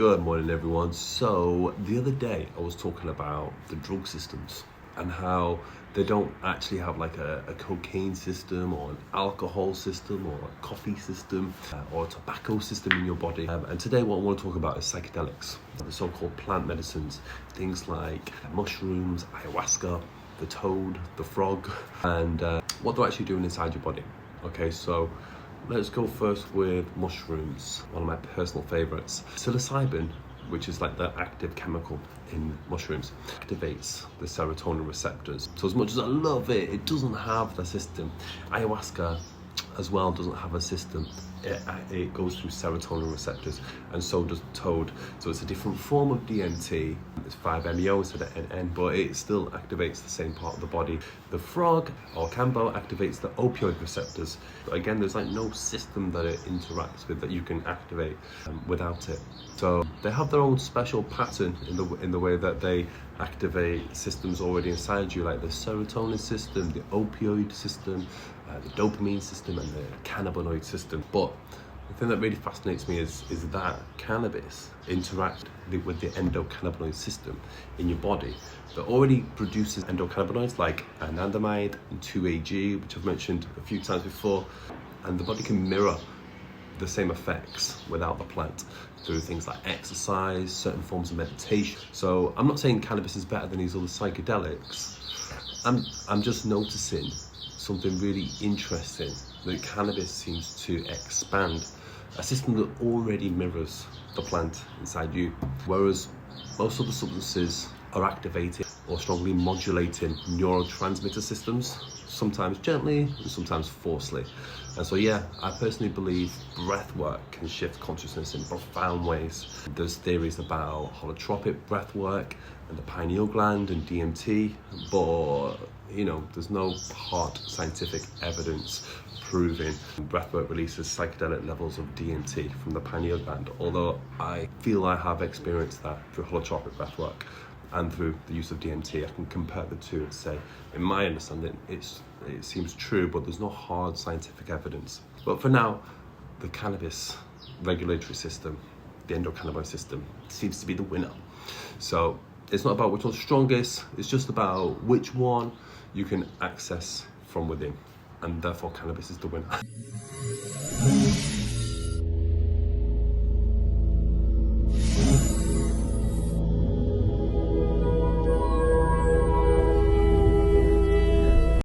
Good morning, everyone. So the other day I was talking about the drug systems and how they don't actually have like a cocaine system or an alcohol system or a coffee system or a tobacco system in your body. And today what I want to talk about is psychedelics, the so-called plant medicines, things like mushrooms, ayahuasca, the toad, the frog, and what they're actually doing inside your body. Okay, so let's go first with mushrooms, one of my personal favorites. Psilocybin, which is like the active chemical in mushrooms, activates the serotonin receptors. So as much as I love it, it doesn't have the system. Ayahuasca as well doesn't have a system. It goes through serotonin receptors, and so does toad. So it's a different form of DMT. It's 5-MeO instead of NN, but it still activates the same part of the body. The frog or Cambo activates the opioid receptors. But again, there's like no system that it interacts with that you can activate without it. So they have their own special pattern in the way that they activate systems already inside you, like the serotonin system, the opioid system, the dopamine system, and the cannabinoid system. But the thing that really fascinates me is that cannabis interacts with the endocannabinoid system in your body that already produces endocannabinoids like anandamide and 2-AG, which I've mentioned a few times before, and the body can mirror the same effects without the plant through things like exercise, certain forms of meditation. So I'm not saying cannabis is better than these other psychedelics. I'm just noticing something really interesting, that cannabis seems to expand a system that already mirrors the plant inside you, whereas most other substances are activating or strongly modulating neurotransmitter systems, sometimes gently and sometimes forcefully. And so yeah, I personally believe breath work can shift consciousness in profound ways. There's theories about holotropic breath work and the pineal gland and DMT, but you know, there's no hard scientific evidence proving breathwork releases psychedelic levels of DMT from the pineal gland, although I feel I have experienced that through holotropic breathwork and through the use of DMT. I can compare the two and say, in my understanding, it seems true, but there's no hard scientific evidence. But for now, the cannabis regulatory system, the endocannabinoid system, seems to be the winner. So it's not about which one's strongest, it's just about which one you can access from within, and therefore cannabis is the winner.